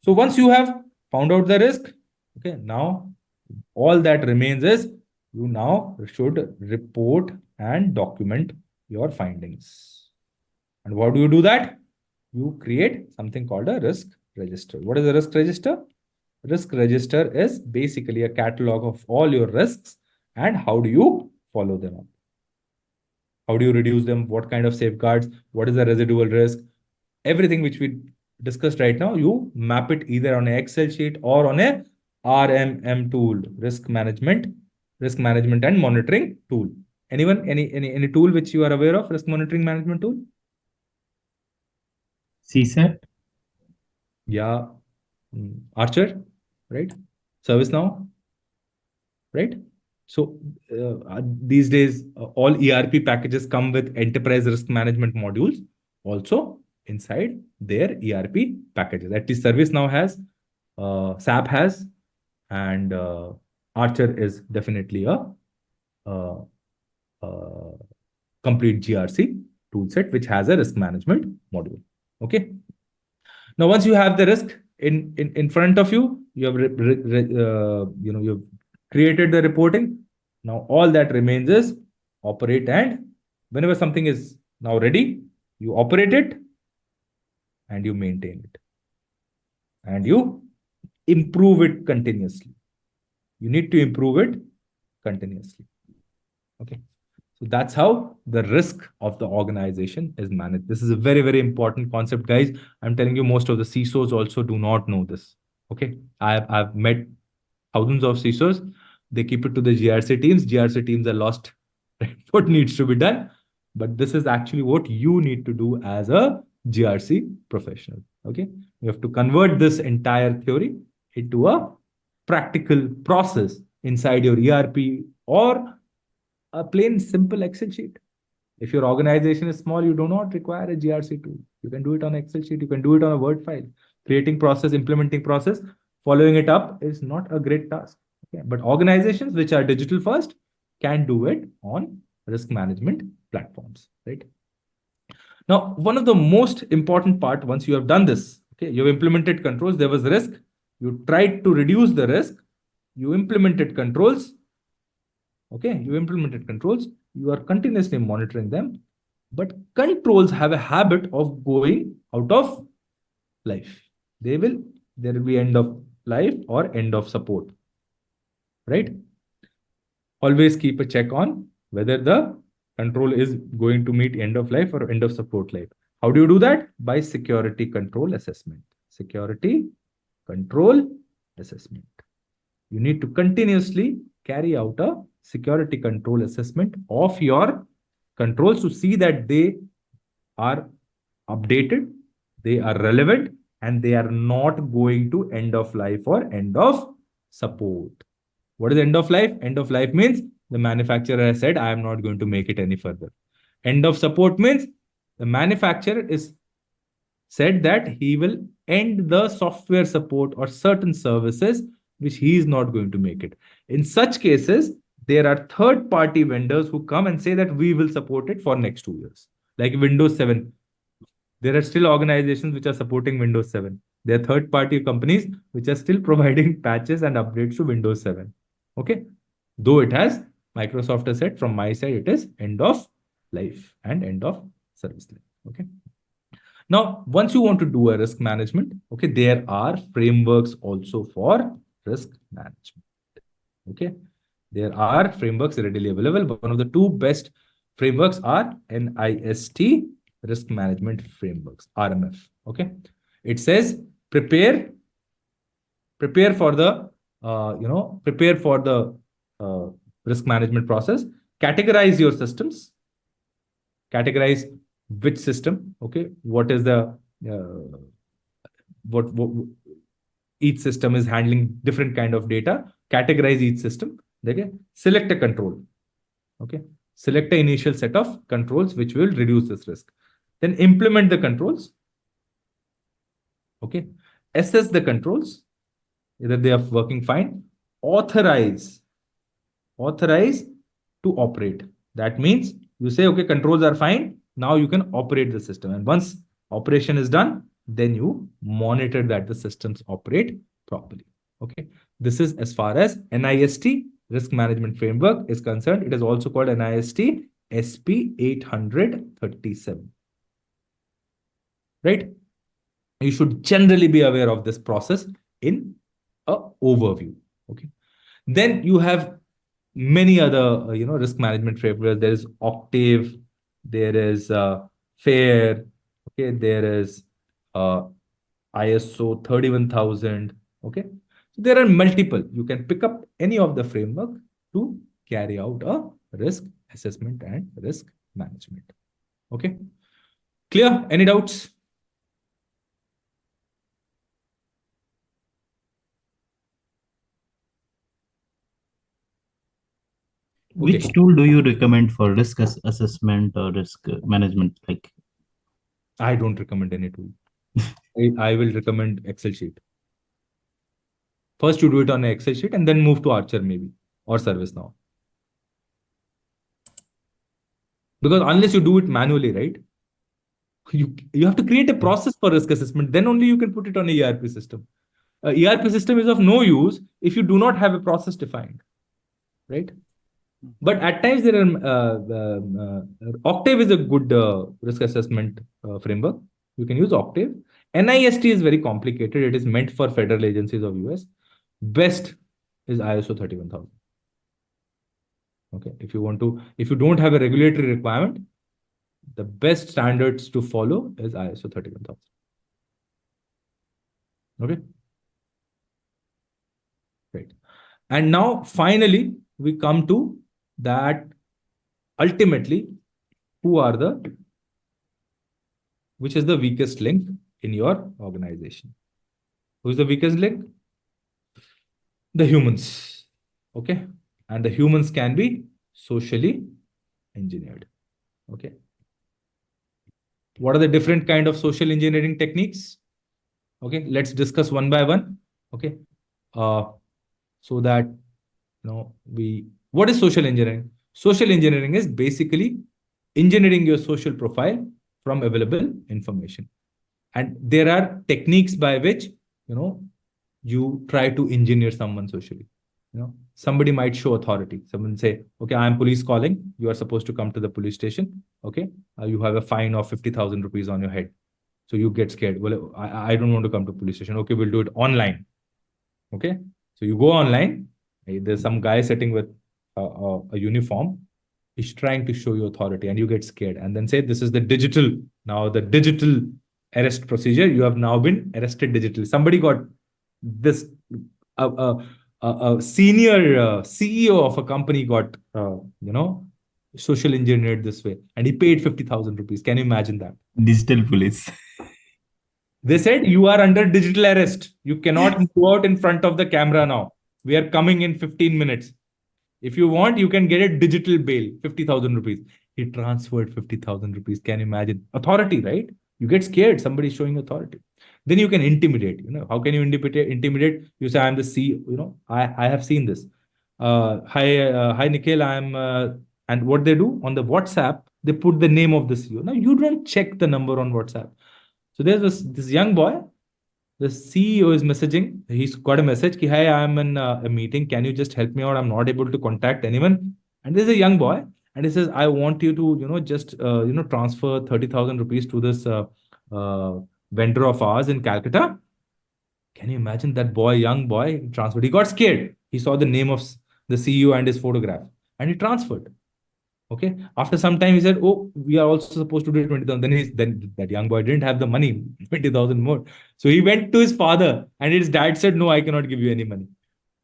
So once you have found out the risk, okay, now all that remains is you now should report and document your findings. And how do you do that? You create something called a risk register. What is a risk register? Risk register is basically a catalog of all your risks and how do you follow them up. How do you reduce them? What kind of safeguards? What is the residual risk? Everything which we discussed right now, you map it either on an Excel sheet or on a RMM tool, risk management and monitoring tool. Anyone, any tool which you are aware of, risk monitoring management tool? CSAT? Yeah. Archer, right? ServiceNow, right? So these days, all ERP packages come with enterprise risk management modules also inside their ERP packages. At least ServiceNow has, SAP has, and Archer is definitely a uh, uh, complete GRC toolset which has a risk management module. Okay. Now, once you have the risk in front of you, you have you've created the reporting. Now all that remains is operate, and whenever something is now ready, you operate it and you maintain it and you improve it continuously. You need to improve it continuously. Okay. So that's how the risk of the organization is managed. This is a very, very important concept, guys. I'm telling you, most of the CISOs also do not know this. Okay. I've met thousands of CISOs. They keep it to the GRC teams. GRC teams are lost what needs to be done. But this is actually what you need to do as a GRC professional. Okay. You have to convert this entire theory into a practical process inside your ERP or a plain simple Excel sheet. If your organization is small, you do not require a GRC tool. You can do it on Excel sheet. You can do it on a Word file. Creating process, implementing process, following it up is not a great task. Okay? But organizations which are digital first can do it on risk management platforms, right? Now, one of the most important part, once you have done this, okay, you have implemented controls, there was risk, you tried to reduce the risk, you implemented controls, okay, you implemented controls, you are continuously monitoring them, but controls have a habit of going out of life. There will be end of life or end of support, right? Always keep a check on whether the control is going to meet end of life or end of support life. How do you do that? By security control assessment. Security control assessment. You need to continuously carry out a security control assessment of your controls to see that they are updated, they are relevant, and they are not going to end of life or end of support. What is end of life? End of life means the manufacturer has said, I am not going to make it any further. End of support means the manufacturer is said that he will end the software support or certain services which he is not going to make it. In such cases, there are third-party vendors who come and say that we will support it for next 2 years. Like Windows 7. There are still organizations which are supporting Windows 7. There are third-party companies which are still providing patches and updates to Windows 7. Okay. Though it has, Microsoft has said from my side, it is end of life and end of service life. Okay. Now, once you want to do a risk management, okay, there are frameworks also for risk management. Okay. There are frameworks readily available. One of the two best frameworks are NIST risk management frameworks, RMF. Okay. It says prepare for the, prepare for the risk management process, categorize your systems, categorize which system, okay, what is the, what each system is handling different kind of data, categorize each system, okay, select a control, okay, select an initial set of controls which will reduce this risk, then implement the controls, okay, assess the controls, either they are working fine, authorize to operate. That means you say, okay, controls are fine, now you can operate the system, and once operation is done, then you monitor that the systems operate properly. Okay. This is as far as NIST risk management framework is concerned. It is also called NIST SP 837. Right? You should generally be aware of this process in a overview. Okay. Then you have many other risk management frameworks. There is Octave, there is FAIR, okay, there is uh, ISO 31000. Okay, so there are multiple. You can pick up any of the framework to carry out a risk assessment and risk management. Okay, clear? Any doubts? Okay. Which tool do you recommend for risk assessment or risk management? Like, I don't recommend any tool. I will recommend Excel sheet. First, you do it on an Excel sheet and then move to Archer maybe or ServiceNow. Because unless you do it manually, right? You have to create a process for risk assessment. Then only you can put it on a ERP system. ERP system is of no use if you do not have a process defined, right? But at times there are Octave is a good risk assessment framework. You can use Octave. NIST is very complicated. It is meant for federal agencies of US. Best is ISO 31000. Okay, if you don't have a regulatory requirement, the best standards to follow is ISO 31000. Okay, right. And now finally we come to that ultimately who are the which is the weakest link in your organization. Who is the weakest link? The humans. Okay, and the humans can be socially engineered. Okay, what are the different kind of social engineering techniques? Okay, let's discuss one by one. Okay, so that what is social engineering? Social engineering is basically engineering your social profile from available information, and there are techniques by which you try to engineer someone socially. Somebody might show authority. Someone say, okay, I am police calling, you are supposed to come to the police station. Okay, you have a fine of 50,000 rupees on your head. So you get scared. Well, I don't want to come to police station. Okay, we'll do it online. Okay, so you go online. There's some guy sitting with a uniform. He's trying to show you authority, and you get scared, and then say, "This is the digital arrest procedure. You have now been arrested digitally." Somebody got this. A senior CEO of a company got social engineered this way, and he paid 50,000 rupees. Can you imagine that? digital police. They said, you are under digital arrest. You cannot go out in front of the camera now. We are coming in 15 minutes. If you want, you can get a digital bail, 50,000 rupees. He transferred 50,000 rupees. Can you imagine? Authority, right? You get scared. Somebody showing authority. Then you can intimidate. How can you intimidate? You say, I'm the CEO. I have seen this. Hi, Nikhil. And what they do on the WhatsApp, they put the name of the CEO. Now, you don't check the number on WhatsApp. So there's this young boy. The CEO is messaging. He's got a message. Ki, Hi, I'm in a meeting. Can you just help me out? I'm not able to contact anyone. And there's a young boy, and he says, I want you to, just transfer 30,000 rupees to this uh, vendor of ours in Calcutta. Can you imagine that boy, young boy, transferred? He got scared. He saw the name of the CEO and his photograph, and he transferred. Okay. After some time, he said, "Oh, we are also supposed to do 20,000." Then that young boy didn't have the money, 20,000 more. So he went to his father, and his dad said, "No, I cannot give you any money."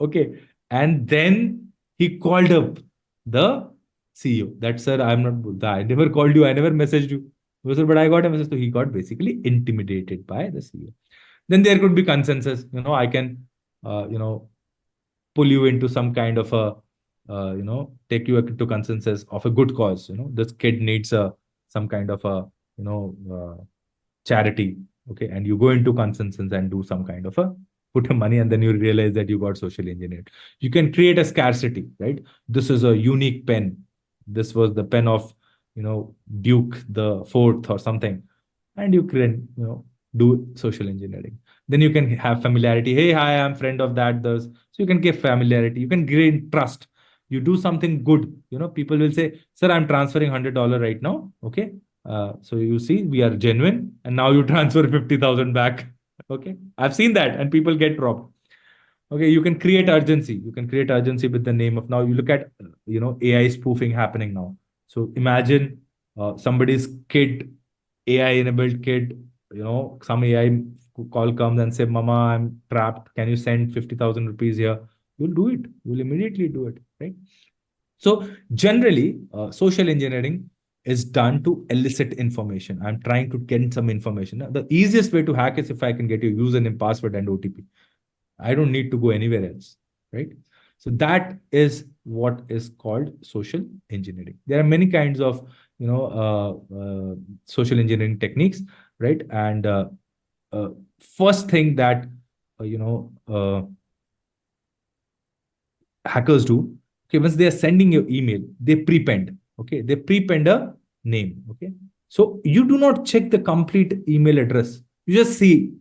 Okay. And then he called up the CEO. That, sir, I'm not, I never called you. I never messaged you. He said, but I got a message. So he got basically intimidated by the CEO. Then there could be consensus. I can, pull you into some kind of a take you to consensus of a good cause. This kid needs some kind of a charity. Okay, and you go into consensus and do some kind of a put a money, and then you realize that you got socially engineered. You can create a scarcity, right? This is a unique pen. This was the pen of Duke the Fourth or something, and you create do social engineering. Then you can have familiarity. Hey, hi, I'm friend of that. Those. So you can give familiarity. You can gain trust. You do something good. People will say, "Sir, I'm transferring $100 right now." Okay. So you see, we are genuine, and now you transfer 50,000 back. Okay, I've seen that, and people get robbed. Okay, you can create urgency. You can create urgency with the name of, now you look at AI spoofing happening now. So imagine somebody's kid, AI enabled kid, some AI call comes and say, "Mama, I'm trapped. Can you send 50,000 rupees here?" You'll do it. You'll immediately do it, right? So generally, social engineering is done to elicit information. I'm trying to get some information. Now, the easiest way to hack is if I can get your username, password, and OTP. I don't need to go anywhere else, right? So that is what is called social engineering. There are many kinds of social engineering techniques, right? And uh, first thing that uh, you know uh, hackers do, okay, once they are sending your email, they prepend. Okay, they prepend a name. Okay, so you do not check the complete email address. You just see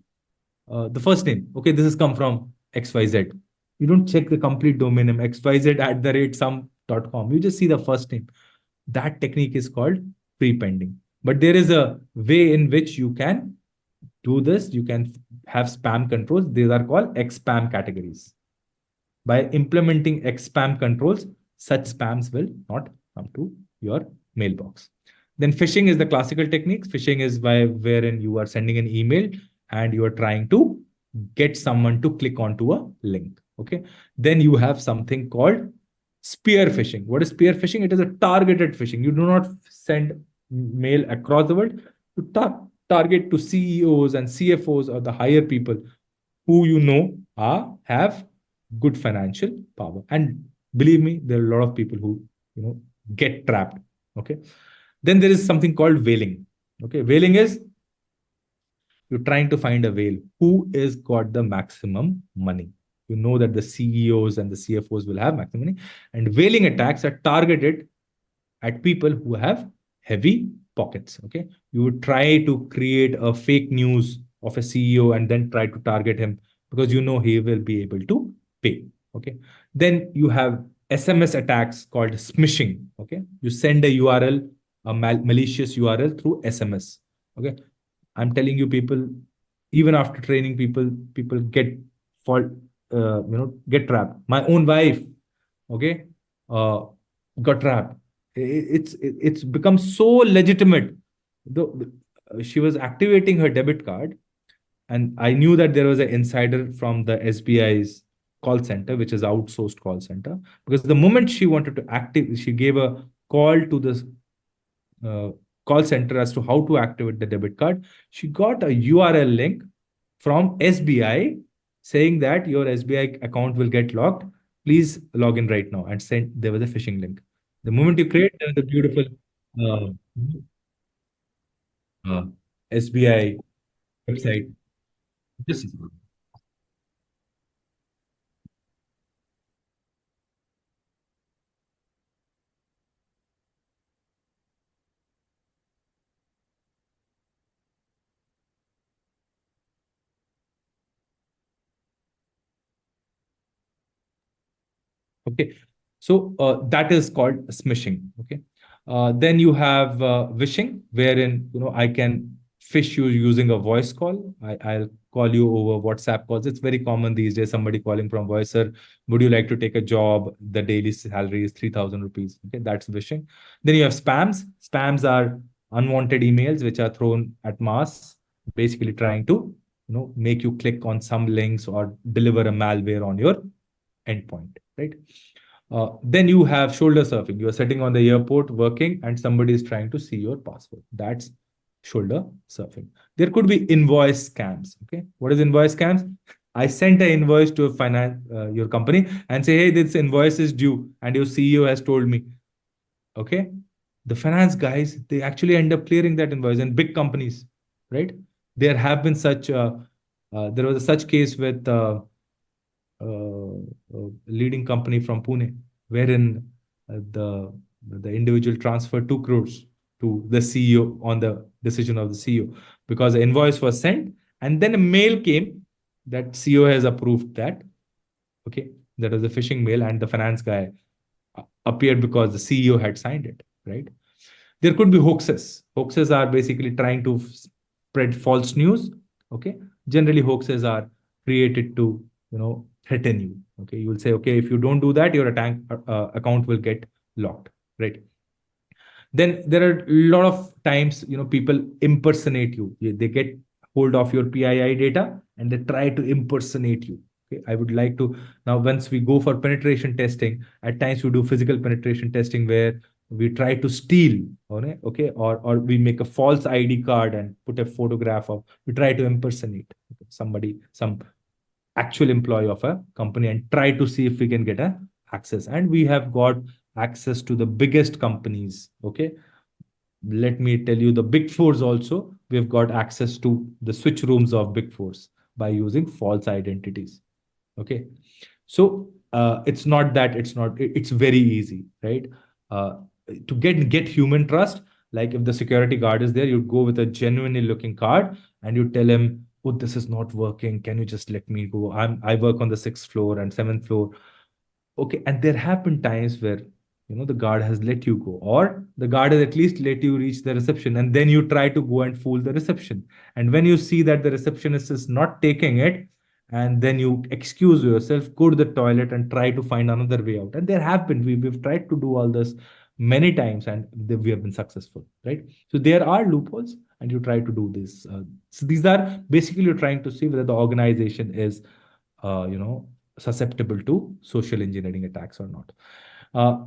the first name. Okay, this has come from XYZ. You don't check the complete domain name, XYZ at the rate some.com. You just see the first name. That technique is called prepending. But there is a way in which you can do this. You can have spam controls. These are called X-spam categories. By implementing X-spam controls, such spams will not come to your mailbox. Then phishing is the classical technique. Phishing is wherein you are sending an email and you are trying to get someone to click onto a link. Okay. Then you have something called spear phishing. What is spear phishing? It is a targeted phishing. You do not send mail across the world. You target to CEOs and CFOs or the higher people who have good financial power. And believe me, there are a lot of people who get trapped. Okay. Then there is something called whaling. Okay, whaling is you're trying to find a whale who is got the maximum money. You know that the CEOs and the CFOs will have maximum money, and whaling attacks are targeted at people who have heavy pockets. Okay, you would try to create a fake news of a CEO and then try to target him because you know he will be able to pay. Okay, then you have SMS attacks called smishing. Okay, you send a URL, a malicious URL through SMS. Okay, I'm telling you, people, even after training people, people get fault, get trapped. My own wife, okay, uh, got trapped. It's become so legitimate. She was activating her debit card, and I knew that there was an insider from the SBI's call center, which is outsourced call center, because the moment she wanted to active, she gave a call to this uh, call center as to how to activate the debit card. She got a URL link from SBI saying that your SBI account will get locked. Please log in right now, and send. There was a phishing link. The moment you create, there is a beautiful uh, uh, SBI website. Just okay. So that is called smishing. Okay. Then you have wishing, wherein I can fish you using a voice call. I'll call you over WhatsApp calls. It's very common these days. Somebody calling from voice, sir, would you like to take a job? The daily salary is 3,000 rupees. Okay, that's wishing. Then you have spams. Spams are unwanted emails which are thrown at mass, basically trying to make you click on some links or deliver a malware on your endpoint, right? Then you have shoulder surfing. You are sitting on the airport working, and somebody is trying to see your password. That's shoulder surfing. There could be invoice scams. Okay, what is invoice scams? I sent an invoice to a finance your company and say, hey, this invoice is due, and your CEO has told me. Okay, the finance guys, they actually end up clearing that invoice in big companies, right? There have been such. There was a such case with leading company from Pune, wherein the individual transferred 2 crores. to the CEO on the decision of the CEO, because the invoice was sent and then a mail came that CEO has approved that. Okay, that was a phishing mail, and the finance guy appeared because the CEO had signed it, right? There could be hoaxes. Hoaxes are basically trying to spread false news. Okay, generally hoaxes are created to threaten you. Okay, you will say, okay, if you don't do that, your account will get locked, right? Then there are a lot of times people impersonate you. They get hold of your PII data and they try to impersonate you. Okay, I would like to now, once we go for penetration testing, at times we do physical penetration testing where we try to steal, okay, or we make a false ID card and put a photograph of, we try to impersonate somebody, some actual employee of a company, and try to see if we can get a access. And we have got access to the biggest companies. Okay, let me tell you, the big fours also, we've got access to the switch rooms of big fours by using false identities. Okay, so it's not that it's very easy, right? To get human trust, like if the security guard is there, you go with a genuinely looking card and you tell him, oh, this is not working, can you just let me go? I work on the 6th floor and 7th floor. Okay, and there have been times where the guard has let you go, or the guard has at least let you reach the reception, and then you try to go and fool the reception. And when you see that the receptionist is not taking it, and then you excuse yourself, go to the toilet and try to find another way out. And there have been, we've tried to do all this many times, and we have been successful, right? So there are loopholes, and you try to do this. So these are basically, you're trying to see whether the organization is susceptible to social engineering attacks or not. Uh,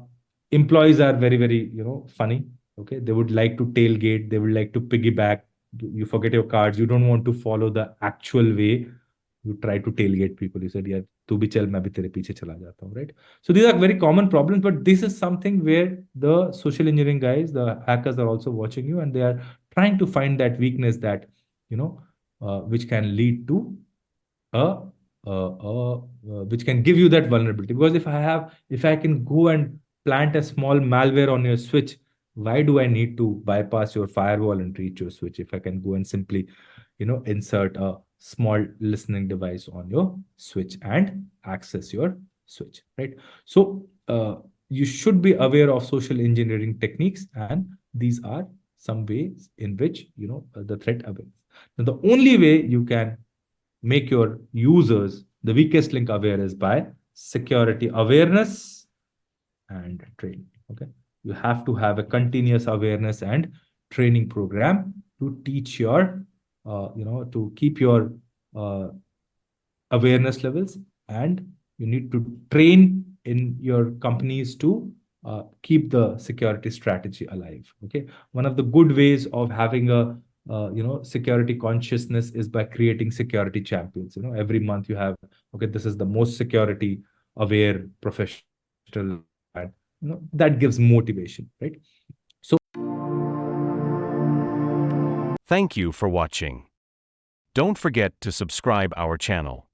Employees are very, very, funny. Okay, they would like to tailgate, they would like to piggyback. You forget your cards, you don't want to follow the actual way, you try to tailgate people. You said, yeah, tu bhi chal, main bhi tere piche chala jata hu, right? So these are very common problems, but this is something where the social engineering guys, the hackers, are also watching you, and they are trying to find that weakness that which can lead to a, which can give you that vulnerability. Because if I can go and plant a small malware on your switch, why do I need to bypass your firewall and reach your switch if I can go and simply insert a small listening device on your switch and access your switch, right? So you should be aware of social engineering techniques, and these are some ways in which the threat awareness. Now, the only way you can make your users the weakest link aware is by security awareness and training. Okay, you have to have a continuous awareness and training program to teach your to keep your uh, awareness levels, and you need to train in your companies to keep the security strategy alive. Okay, one of the good ways of having a security consciousness is by creating security champions. Every month you have, okay, this is the most security aware professional, and that gives motivation, right? So Thank you for watching. Don't forget to subscribe our channel.